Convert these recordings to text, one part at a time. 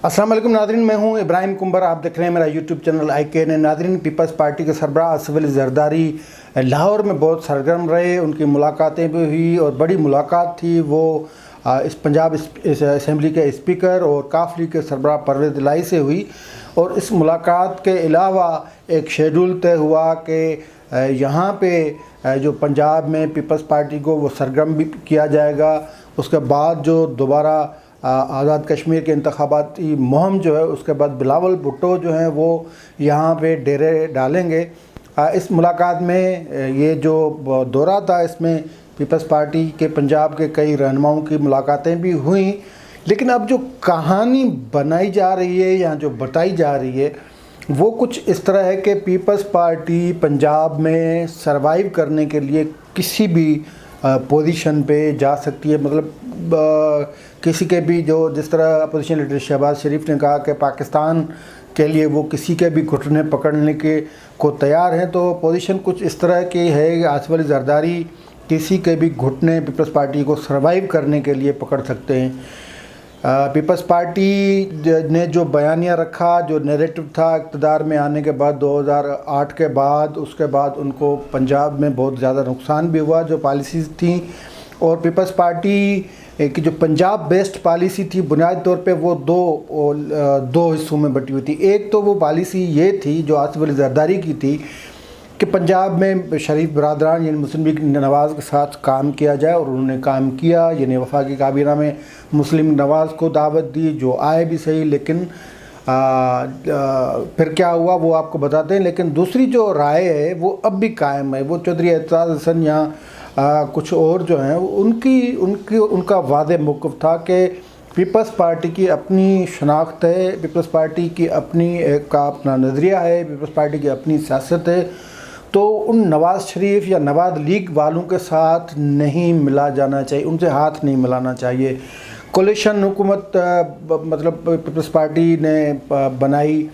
अस्सलाम वालेकुम नाज़रीन, मैं हूं इब्राहिम कुंबर। आप देख रहे हैं मेरा यूट्यूब चैनल IKN। नाज़रीन, पीपल्स पार्टी के सरबराह आसिफ अली ज़रदारी लाहौर में बहुत सरगर्म रहे। उनकी मुलाकातें भी हुई और बड़ी मुलाकात थी वो इस पंजाब असम्बली के स्पीकर और काफ लीग के सरबराह परवेज़ इलाही से हुई। और इस मुलाकात के अलावा एक शेड्यूल तय हुआ कि यहाँ पे जो पंजाब में पीपल्स पार्टी को वो सरगर्म भी किया जाएगा। उसके बाद जो दोबारा आज़ाद कश्मीर के इंतखाबाती मुहिम जो है, उसके बाद बिलावल भुट्टो जो हैं वो यहाँ पे डेरे डालेंगे। इस मुलाकात में ये जो दौरा था, इसमें पीपल्स पार्टी के पंजाब के कई रहनुमाओं की मुलाकातें भी हुई। लेकिन अब जो कहानी बनाई जा रही है या जो बताई जा रही है वो कुछ इस तरह है कि पीपल्स पार्टी पंजाब में सरवाइव करने के लिए किसी भी पोजीशन पे जा सकती है। मतलब किसी के भी जो जिस तरह अपोजिशन लीडर शहबाज शरीफ ने कहा कि पाकिस्तान के लिए वो किसी के भी घुटने पकड़ने के को तैयार हैं, तो पोजीशन कुछ इस तरह की है कि आसिफ अली ज़रदारी किसी के भी घुटने पीपल्स पार्टी को सरवाइव करने के लिए पकड़ सकते हैं। पीपल्स पार्टी ने जो बयानिया रखा, जो नैरेटिव था इक़्तिदार में आने के बाद 2008 के बाद, उसके बाद उनको पंजाब में बहुत ज़्यादा नुकसान भी हुआ जो पॉलिसीज़ थी। और पीपल्स पार्टी की जो पंजाब बेस्ड पॉलिसी थी बुनियादी तौर पे वो दो हिस्सों में बटी हुई थी। एक तो वो पॉलिसी ये थी जो आसिफ अली ज़रदारी की थी कि पंजाब में शरीफ बरदरान यानी मुस्लिम लीग नवाज़ के साथ काम किया जाए, और उन्होंने काम किया। यानी वफाकी काबीना में मुस्लिम नवाज़ को दावत दी, जो आए भी सही, लेकिन फिर क्या हुआ वो आपको बताते हैं। लेकिन दूसरी जो राय है वो अब भी कायम है। वो चौधरी एतराज़ हसन या कुछ और जो हैं उनका वादे मौक़िफ़ था कि पीपल्स पार्टी की अपनी शनाख्त है, पीपल्स पार्टी की अपना नज़रिया है, पीपल्स पार्टी की अपनी सियासत है। तो उन नवाज़ शरीफ या नवाज़ लीग वालों के साथ नहीं मिला जाना चाहिए, उनसे हाथ नहीं मिलाना चाहिए। कोलिशन हुकूमत मतलब पीपल्स पार्टी ने बनाई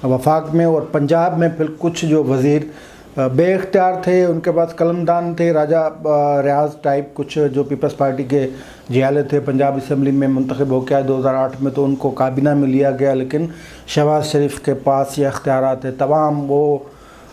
वफाक में, और पंजाब में फिर कुछ जो वज़ीर बेइख्तियार थे, उनके पास कलमदान थे, राजा रियाज टाइप कुछ जो पीपल्स पार्टी के जियाले थे, पंजाब असम्बली में मुंतखब हो गया 2008 में, तो उनको काबीना में लिया गया। लेकिन शहबाज शरीफ के पास ये इख्तियारात थे तमाम। वो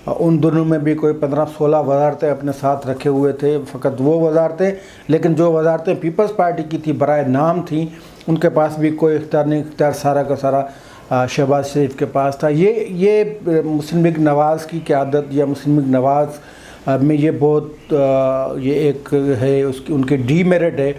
उन दोनों में भी कोई 15-16 वजारतें अपने साथ रखे हुए थे, फ़कत वो वजारतें, लेकिन जो वजारतें पीपल्स पार्टी की थी बराए नाम थी, उनके पास भी कोई इख्तियार नहीं। इख्तियार सारा का सारा शहबाज शरीफ के पास था। ये मुस्लिम लीग नवाज़ की क़यादत या मुस्लिम लीग नवाज़ में ये बहुत ये एक है उसकी उनकी डीमेरिट है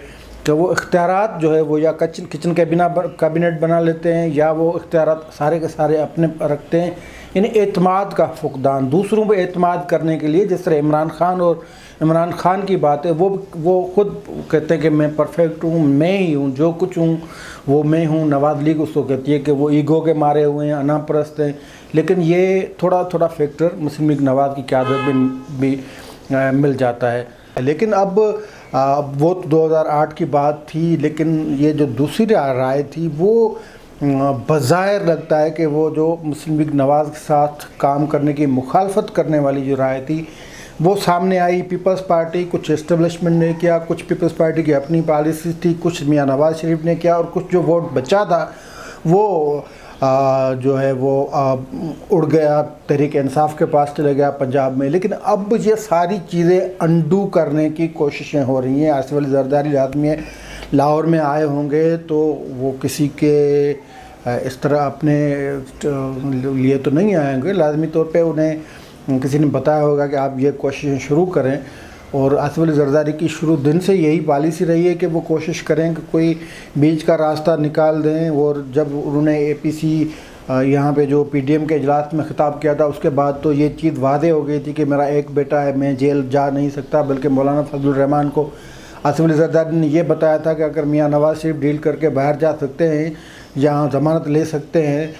कि वो इख्तियारात जो है वो या किचन कैबिनेट बना लेते हैं, या वो इख्तियारात सारे के सारे अपने रखते हैं। यानी एतमाद का फुकदान, दूसरों पे एतमाद करने के लिए, जिस तरह इमरान खान की बात है, वो खुद कहते हैं कि मैं परफेक्ट हूँ, मैं ही हूँ, जो कुछ हूँ वो मैं हूँ। नवाज़ लीग उसको कहती है कि वो ईगो के मारे हुए हैं, अना परस्त हैं। लेकिन ये थोड़ा फैक्टर मुस्लिम लीग नवाज़ की क़यादत में भी मिल जाता है। लेकिन अब वो तो 2008 की बात थी, लेकिन ये जो दूसरी राय थी वो बज़ाहिर लगता है कि वो जो मुस्लिम लीग नवाज़ के साथ काम करने की मुखालफत करने वाली जो राय थी वो सामने आई। पीपल्स पार्टी कुछ इस्टेब्लिशमेंट ने किया, कुछ पीपल्स पार्टी की अपनी पॉलिसी थी, कुछ मियाँ नवाज़ शरीफ ने किया, और कुछ जो वोट बचा था वो जो है वो उड़ गया, तहरीक इंसाफ के पास चले गया पंजाब में। लेकिन अब ये सारी चीज़ें अंडू करने की कोशिशें हो रही हैं। आसिफ अली ज़रदारी लाज़मी लाहौर में आए होंगे तो वो किसी के इस तरह अपने लिए तो नहीं आए होंगे, लाजमी तौर पे उन्हें किसी ने बताया होगा कि आप ये कोशिशें शुरू करें। और आसिफ अली ज़रदारी की शुरू दिन से यही पॉलिसी रही है कि वो कोशिश करें कि कोई बीच का रास्ता निकाल दें। और जब उन्होंने APC यहाँ पे जो PDM के इजलास में ख़िताब किया था, उसके बाद तो ये चीज़ वादे हो गई थी कि मेरा एक बेटा है, मैं जेल जा नहीं सकता। बल्कि मौलाना फजलुर रहमान को आसिफ अली ज़रदारी ने ये बताया था कि अगर मियाँ नवाज़ शरीफ डील करके बाहर जा सकते हैं, यहाँ ज़मानत ले सकते हैं,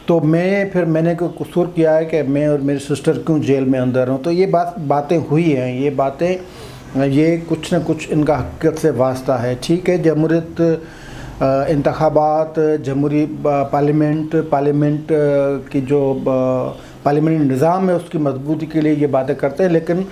तो मैंने कोई कसूर किया है कि मैं और मेरी सिस्टर क्यों जेल में अंदर हूँ। तो ये बातें हुई हैं, ये कुछ न कुछ इनका हकीकत से वास्ता है। ठीक है, जमहूरियत इंतखाबात, जमहूरी पार्लियामेंट की जो पार्लियामेंटी निज़ाम है उसकी मजबूती के लिए ये बातें करते हैं। लेकिन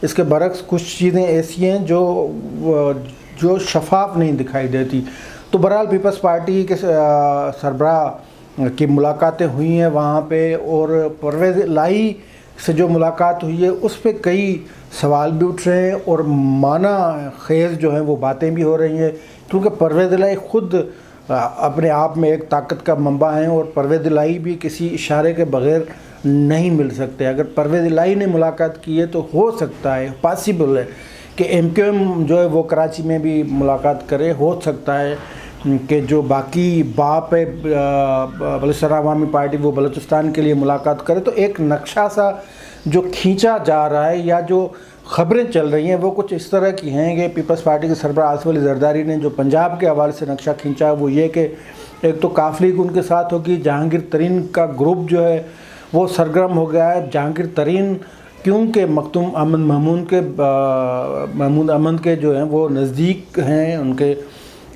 इसके बरक्स कुछ चीज़ें ऐसी हैं जो शफाफ नहीं दिखाई देती। तो बहरहाल पीपल्स पार्टी के सरबराह की मुलाकातें हुई हैं वहाँ पे, और परवेज़ इलाही से जो मुलाकात हुई है उस पे कई सवाल भी उठ रहे हैं और माना खेज़ जो हैं वो बातें भी हो रही हैं, क्योंकि परवेज़ इलाही ख़ुद अपने आप में एक ताकत का मंबा हैं और परवेज़ इलाही भी किसी इशारे के बग़ैर नहीं मिल सकते। अगर परवेज़ इलाही ने मुलाकात की है तो हो सकता है, पॉसिबल है कि MQM जो है वो कराची में भी मुलाकात करे। हो सकता है कि जो बाकी बाप है बलूचिस्तान अवामी पार्टी वो बलूचिस्तान के लिए मुलाकात करे। तो एक नक्शा सा जो खींचा जा रहा है या जो ख़बरें चल रही हैं वो कुछ इस तरह की हैं कि पीपल्स पार्टी के सरबराह आसिफ अली जरदारी ने जो पंजाब के हवाले से नक्शा खींचा है वो ये कि एक तो काफ़िले उनके साथ होगी, जहांगीर तरीन का ग्रुप जो है वो सरगर्म हो गया है। जहांगीर तरीन क्योंकि मखदूम महमूद अहमद के जो हैं वो नज़दीक हैं, उनके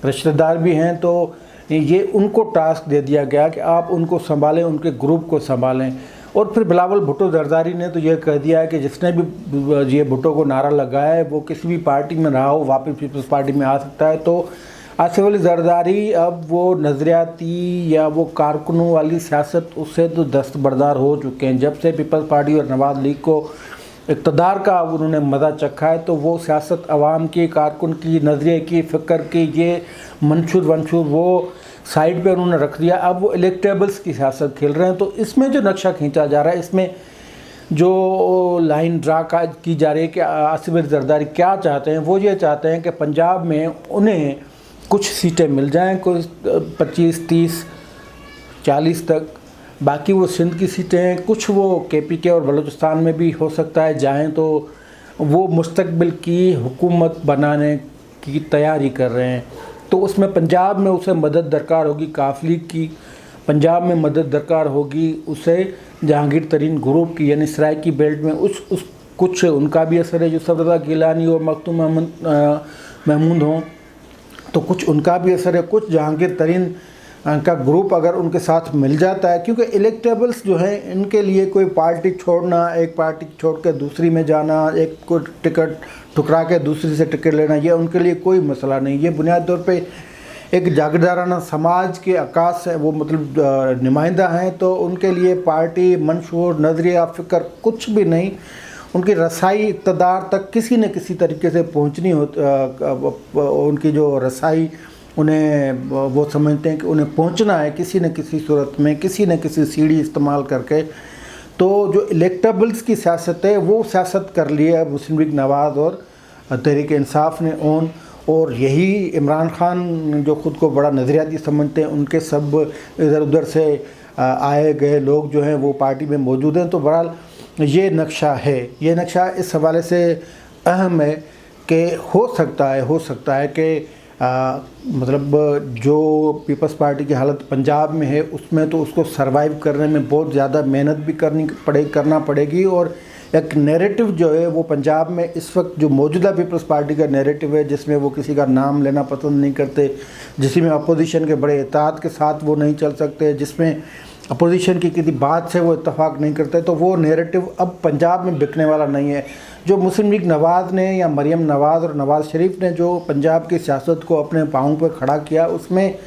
रिश्तेदार भी हैं, तो ये उनको टास्क दे दिया गया कि आप उनको संभालें, उनके ग्रुप को संभालें। और फिर बिलावल भुट्टो जरदारी ने तो ये कह दिया है कि जिसने भी ये भुट्टो को नारा लगाया है वो किसी भी पार्टी में रहा हो वापस पीपल्स पार्टी में आ सकता है। तो आसिफ अली जरदारी अब वो नज़रियाती या वो कारकुनों वाली सियासत उससे तो दस्तबरदार हो चुके हैं। जब से पीपल्स पार्टी और नवाज़ लीग को इक़्तिदार का उन्होंने मज़ा चखा है तो वो सियासत अवाम की, कारकुन की, नज़रिए की, फ़िक्र की, ये मंशूर वो साइड पे उन्होंने रख दिया। अब वो इलेक्टेबल्स की सियासत खेल रहे हैं। तो इसमें जो नक्शा खींचा जा रहा है, इसमें जो लाइन ड्रा की जा रही है कि आसिफ अली जरदारी क्या चाहते हैं, वो ये चाहते हैं कि पंजाब में उन्हें कुछ सीटें मिल जाएं, कुछ 25, 30, 40 तक। बाकी वो सिंध की सीटें हैं, कुछ वो KPK और बलूचिस्तान में भी हो सकता है जाएं। तो वो मुस्तकबिल की हुकूमत बनाने की तैयारी कर रहे हैं। तो उसमें पंजाब में उसे मदद दरकार होगी, काफ़िले की पंजाब में मदद दरकार होगी उसे जहांगीर तरीन ग्रुप की, यानी सराय की बेल्ट में उस कुछ उनका भी असर है जो सफदरजंग गिलानी और मखदूम महमूद हों, तो कुछ उनका भी असर है। कुछ जहांगीर तरीन का ग्रुप अगर उनके साथ मिल जाता है, क्योंकि इलेक्टेबल्स जो हैं इनके लिए कोई पार्टी छोड़ना, एक पार्टी छोड़ के दूसरी में जाना, एक को टिकट ठुकरा के दूसरी से टिकट लेना, ये उनके लिए कोई मसला नहीं। ये बुनियादी तौर पे एक जागीरदाराना समाज के अक्कास है, वो मतलब नुमाइंदा हैं, तो उनके लिए पार्टी, मंशूर, नज़रिया, फ़िक्र कुछ भी नहीं। उनकी रसाई इक़्तिदार तक किसी न किसी तरीके से पहुँचनी हो, उनकी जो रसाई उन्हें वो समझते हैं कि उन्हें पहुंचना है किसी न किसी सूरत में, किसी न किसी सीढ़ी इस्तेमाल करके। तो जो इलेक्टेबल्स की सियासत है वो सियासत कर ली है मुस्लिम लीग नवाज़ और तहरीक इंसाफ ने ओन, और यही इमरान खान जो ख़ुद को बड़ा नज़रियाती समझते हैं, उनके सब इधर उधर से आए गए लोग जो हैं वो पार्टी में मौजूद हैं। तो बहरहाल ये नक्शा है, ये नक्शा इस हवाले से अहम है कि हो सकता है कि मतलब जो पीपल्स पार्टी की हालत पंजाब में है उसमें तो उसको सरवाइव करने में बहुत ज़्यादा मेहनत भी करना पड़ेगी। और एक नैरेटिव जो है वो पंजाब में इस वक्त जो मौजूदा पीपल्स पार्टी का नैरेटिव है, जिसमें वो किसी का नाम लेना पसंद नहीं करते, जिसमें अपोजिशन के बड़े इत्तेहाद के साथ वो नहीं चल सकते, जिसमें अपोजिशन की किसी बात से वो इत्तफाक नहीं करते, तो वो नैरेटिव अब पंजाब में बिकने वाला नहीं है। जो मुस्लिम लीग नवाज़ ने या मरियम नवाज़ और नवाज़ शरीफ ने जो पंजाब की सियासत को अपने पाँव पर खड़ा किया, उसमें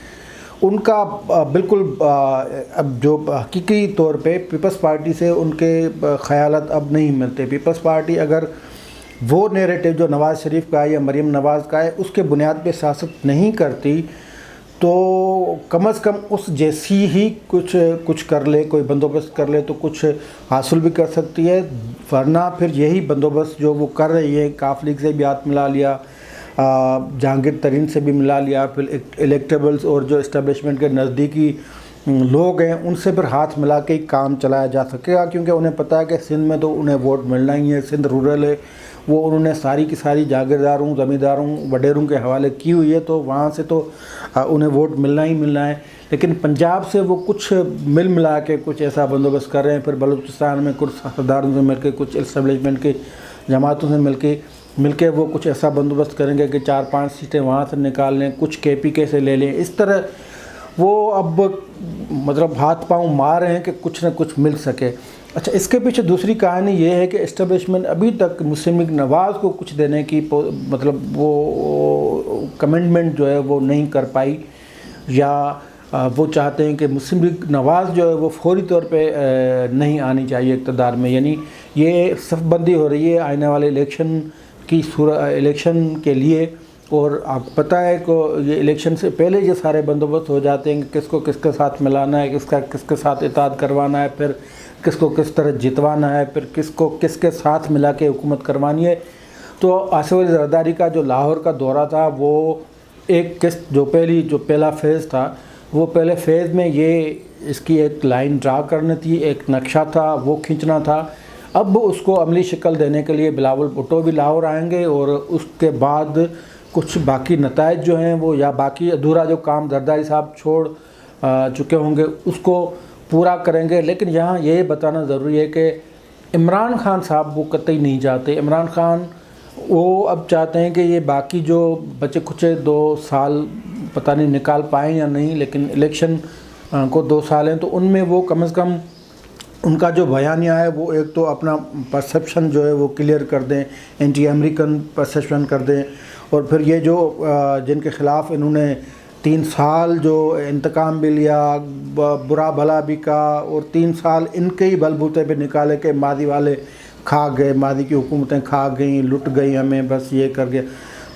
उनका बिल्कुल अब जो हकीकी तौर पे पीपल्स पार्टी से उनके ख़यालात अब नहीं मिलते। पीपल्स पार्टी अगर वो नैरेटिव जो नवाज़ शरीफ का है या मरियम नवाज़ का है उसके बुनियाद पे सियासत नहीं करती, तो कम से कम उस जैसी ही कुछ कर ले, कोई बंदोबस्त कर ले तो कुछ हासिल भी कर सकती है। वरना फिर यही बंदोबस्त जो वो कर रही है, काफ लीग से भी हाथ मिला लिया, जहांगीर तरीन से भी मिला लिया, फिर इलेक्टेबल्स और जो इस्टेब्लिशमेंट के नज़दीकी लोग हैं उनसे फिर हाथ मिला के ही काम चलाया जा सकेगा। क्योंकि उन्हें पता है कि सिंध में तो उन्हें वोट मिलना ही है, सिंध रूरल है, वो उन्होंने सारी की सारी जागीरदारों, ज़मींदारों, वडेरों के हवाले की हुई है, तो वहाँ से तो उन्हें वोट मिलना ही मिलना है। लेकिन पंजाब से वो कुछ मिल मिला के कुछ ऐसा बंदोबस्त कर रहे हैं। फिर बलूचिस्तान में कुछ सरदारों से मिल के, कुछ इस्टेब्लिशमेंट की जमातों से मिल के वो कुछ ऐसा बंदोबस्त करेंगे कि 4-5 सीटें वहाँ से निकाल लें, कुछ KPK से ले लें। इस तरह वो अब मतलब हाथ पांव मार रहे हैं कि कुछ न कुछ मिल सके। अच्छा, इसके पीछे दूसरी कहानी ये है कि इस्टेब्लिशमेंट अभी तक मुस्लिम लीग नवाज़ को कुछ देने की मतलब वो कमिटमेंट जो है वो नहीं कर पाई, या وہ چاہتے ہیں کہ مسلم لیگ نواز جو ہے وہ فوری طور پہ نہیں آنی چاہیے اقتدار میں، یعنی یہ صف بندی ہو رہی ہے آنے والے الیکشن کے لیے، اور آپ کو پتہ ہے کہ یہ الیکشن سے پہلے یہ سارے بندوبست ہو جاتے ہیں کہ کس کو کس کے ساتھ ملانا ہے، کس کے ساتھ اتحاد کروانا ہے، پھر کس کو کس طرح جتوانا ہے، پھر کس کو کس کے ساتھ ملا کے حکومت کروانی ہے۔ تو آصف علی زرداری کا جو لاہور کا دورہ تھا وہ ایک قسط جو پہلا فیز تھا، وہ پہلے فیز میں یہ اس کی ایک لائن ڈرا کرنی تھی، ایک نقشہ تھا وہ کھینچنا تھا۔ اب اس کو عملی شکل دینے کے لیے بلاول بھٹو بھی لاہور آئیں گے، اور اس کے بعد کچھ باقی نتائج جو ہیں وہ یا باقی ادھورا جو کام زرداری صاحب چھوڑ چکے ہوں گے اس کو پورا کریں گے۔ لیکن یہاں یہ بتانا ضروری ہے کہ عمران خان صاحب وہ قطعی نہیں چاہتے۔ عمران خان وہ اب چاہتے ہیں کہ یہ باقی جو بچے کچے 2 سال پتہ نہیں نکال پائیں یا نہیں، لیکن الیکشن کو 2 سال ہیں، تو ان میں وہ کم از کم ان کا جو بیانیہ ہے وہ ایک تو اپنا پرسیپشن جو ہے وہ کلیئر کر دیں، اینٹی امریکن پرسیپشن کر دیں، اور پھر یہ جو جن کے خلاف انہوں نے 3 سال جو انتقام بھی لیا، برا بھلا بھی کہا، اور 3 سال ان کے ہی بل بوتے پہ نکالے کہ ماضی والے کھا گئے، ماضی کی حکومتیں کھا گئیں، لٹ گئی ہمیں، بس یہ کر گیا،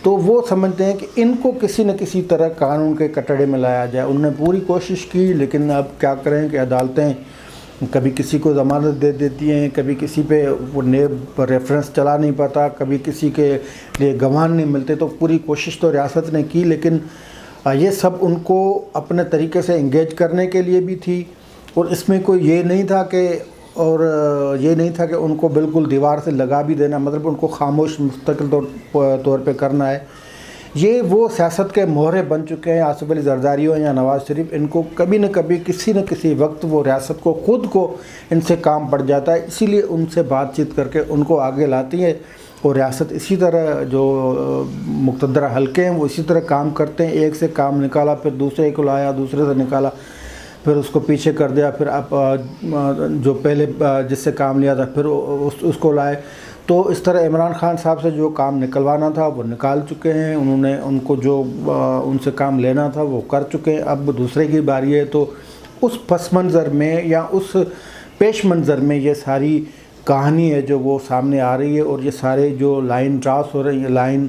تو وہ سمجھتے ہیں کہ ان کو کسی نہ کسی طرح قانون کے کٹڑے میں لایا جائے۔ انہوں نے پوری کوشش کی، لیکن اب کیا کریں کہ عدالتیں کبھی کسی کو ضمانت دے دیتی ہیں، کبھی کسی پہ وہ نیب ریفرنس چلا نہیں پاتا، کبھی کسی کے لیے گواہ نہیں ملتے، تو پوری کوشش تو ریاست نے کی، لیکن یہ سب ان کو اپنے طریقے سے انگیج کرنے کے لیے بھی تھی، اور اس میں کوئی یہ نہیں تھا کہ ان کو بالکل دیوار سے لگا بھی دینا، مطلب ان کو خاموش مستقل طور پہ کرنا ہے۔ یہ وہ سیاست کے مہرے بن چکے ہیں، آصف علی زرداری ہو یا نواز شریف، ان کو کبھی نہ کبھی کسی نہ کسی وقت وہ ریاست کو خود کو ان سے کام پڑ جاتا ہے، اسی لیے ان سے بات چیت کر کے ان کو آگے لاتی ہے، اور ریاست اسی طرح جو مقتدرہ حلقے ہیں وہ اسی طرح کام کرتے ہیں، ایک سے کام نکالا پھر دوسرے کو لایا، دوسرے سے نکالا پھر اس کو پیچھے کر دیا، پھر اب جو پہلے جس سے کام لیا تھا پھر اس کو لائے، تو اس طرح عمران خان صاحب سے جو کام نکلوانا تھا وہ نکال چکے ہیں، انہوں نے ان کو جو ان سے کام لینا تھا وہ کر چکے ہیں، اب دوسرے کی باری ہے۔ تو اس پس منظر میں یا اس پیش منظر میں یہ ساری کہانی ہے جو وہ سامنے آ رہی ہے، اور یہ سارے جو لائن ٹراس ہو رہے ہیں، لائن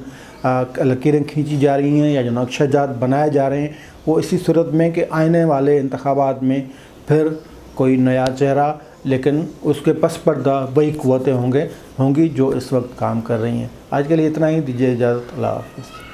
لکیریں کھینچی جا رہی ہیں یا جو نقشہ جات بنائے جا رہے ہیں، وہ اسی صورت میں کہ آنے والے انتخابات میں پھر کوئی نیا چہرہ، لیکن اس کے پس پردہ وہی قوتیں ہوں گی جو اس وقت کام کر رہی ہیں۔ آج کے لیے اتنا ہی، دیجیے اجازت، اللہ حافظ۔